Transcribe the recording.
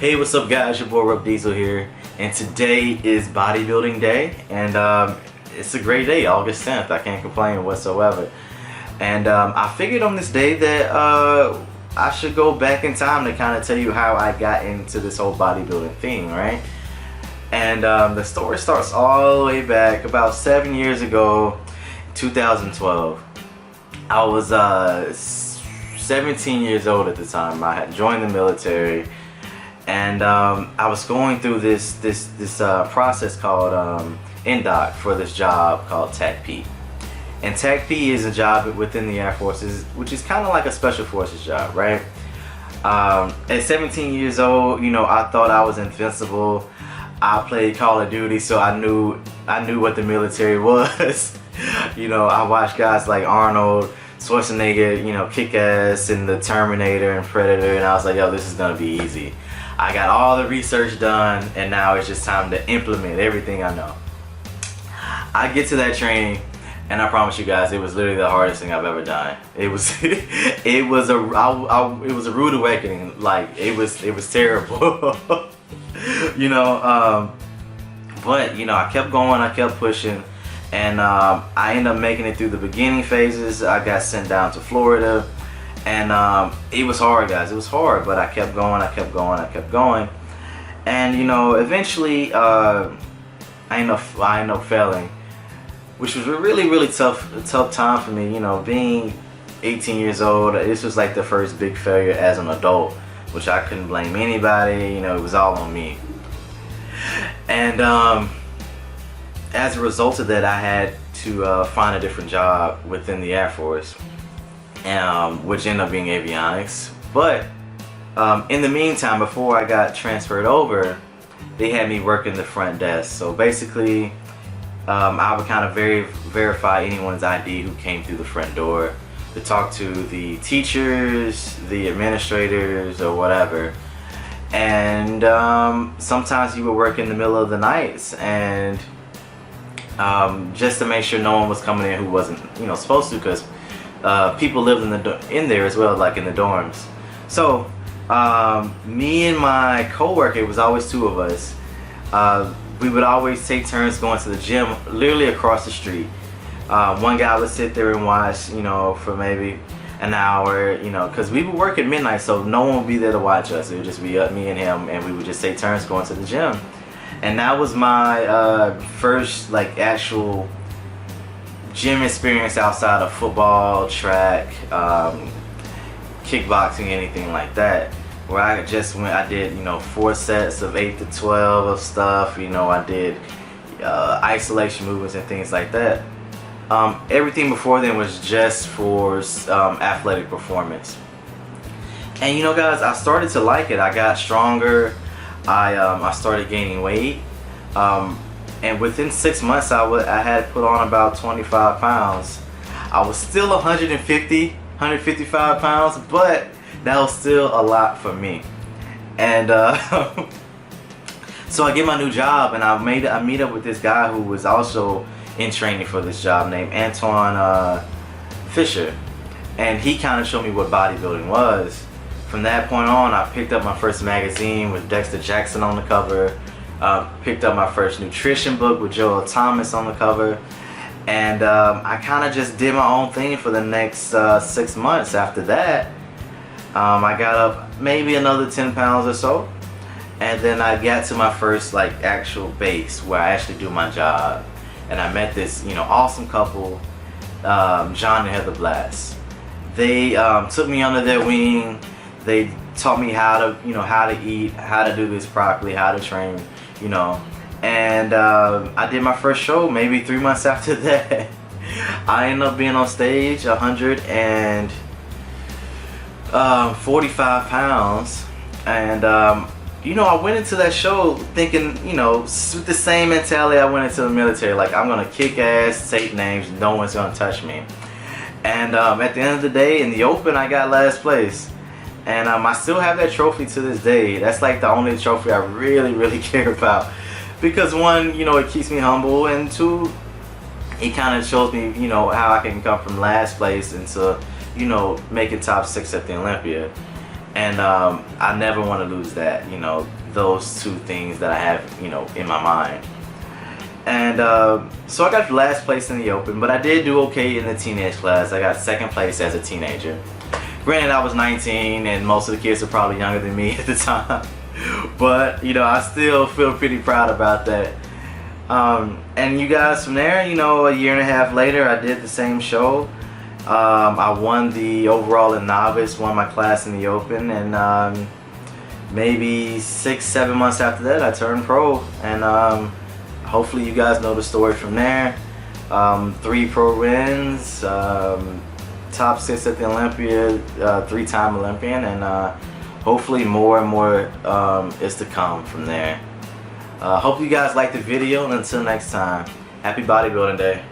Hey, what's up guys, your boy Rough Diesel here, and today is bodybuilding day, and it's a great day, August 10th, I can't complain whatsoever. And I figured on this day that I should go back in time to kind of tell you how I got into this whole bodybuilding thing, right? And the story starts all the way back about 7 years ago, 2012. I was 17 years old at the time. I had joined the military, and I was going through this process called NDOC for this job called TACP. And TACP is a job within the Air Forces, which is kind of like a special forces job, right? At 17 years old, you know, I thought I was invincible. I played Call of Duty, so I knew what the military was. You know, I watched guys like Arnold Schwarzenegger, you know, kick ass in the Terminator and Predator, and I was like, yo, this is gonna be easy. I got all the research done, and now it's just time to implement everything I know. I get to that training, and I promise you guys, it was literally the hardest thing I've ever done. It was it was a rude awakening. Like it was terrible. You know, but you know, I kept going, I kept pushing, and I ended up making it through the beginning phases. I got sent down to Florida, and it was hard, guys. It was hard, but I kept going, I kept going, I kept going, and you know, eventually I ended up failing, which was a really tough time for me. You know, being 18 years old, this was like the first big failure as an adult, which I couldn't blame anybody. You know, it was all on me. And as a result of that, I had to find a different job within the Air Force, which ended up being avionics. But in the meantime, before I got transferred over, they had me working the front desk. So basically, I would kind of verify anyone's ID who came through the front door, to talk to the teachers, the administrators, or whatever. And sometimes you would work in the middle of the nights, and just to make sure no one was coming in who wasn't, you know, supposed to, because people lived in there as well, like in the dorms. So me and my coworker, it was always two of us. We would always take turns going to the gym, literally across the street. One guy would sit there and watch, you know, for maybe an hour, you know, because we would work at midnight, so no one would be there to watch us. It would just be me and him, and we would just take turns going to the gym. And that was my first like actual gym experience outside of football, track, kickboxing, anything like that, where I just went, I did, you know, 4 sets of 8 to 12 of stuff. You know, I did isolation movements and things like that. Everything before then was just for athletic performance. And you know, guys, I started to like it. I got stronger. I started gaining weight, and within 6 months I had put on about 25 pounds. I was still 155 pounds, but that was still a lot for me. And so I get my new job, and I meet up with this guy who was also in training for this job, named Antoine Fisher, and he kind of showed me what bodybuilding was. From that point on, I picked up my first magazine with Dexter Jackson on the cover, picked up my first nutrition book with Joel Thomas on the cover, and I kind of just did my own thing for the next 6 months. After that, I got up maybe another 10 pounds or so, and then I got to my first like actual base where I actually do my job. And I met this, you know, awesome couple, John and Heather Blass. They took me under their wing. They taught me how to, you know, how to eat, how to do this properly, how to train, you know. And I did my first show maybe 3 months after that. I ended up being on stage 145 pounds, and you know, I went into that show thinking, you know, with the same mentality I went into the military, like I'm gonna kick ass, take names, no one's gonna touch me. And at the end of the day, in the open, I got last place, and I still have that trophy to this day. That's like the only trophy I really care about, because one, you know, it keeps me humble, and two, it kind of shows me, you know, how I can come from last place into, you know, making top 6 at the Olympia. And I never want to lose that, you know, those two things that I have, you know, in my mind. And so I got last place in the open, but I did do okay in the teenage class. I got second place as a teenager. Granted, I was 19 and most of the kids were probably younger than me at the time. But, you know, I still feel pretty proud about that. And you guys, from there, you know, a year and a half later, I did the same show. I won the overall in novice, won my class in the open, and maybe 6-7 months after that, I turned pro. And hopefully you guys know the story from there. 3 pro wins, top 6 at the Olympia, 3-time Olympian, and hopefully more and more is to come from there. Hope you guys liked the video, and until next time, happy bodybuilding day.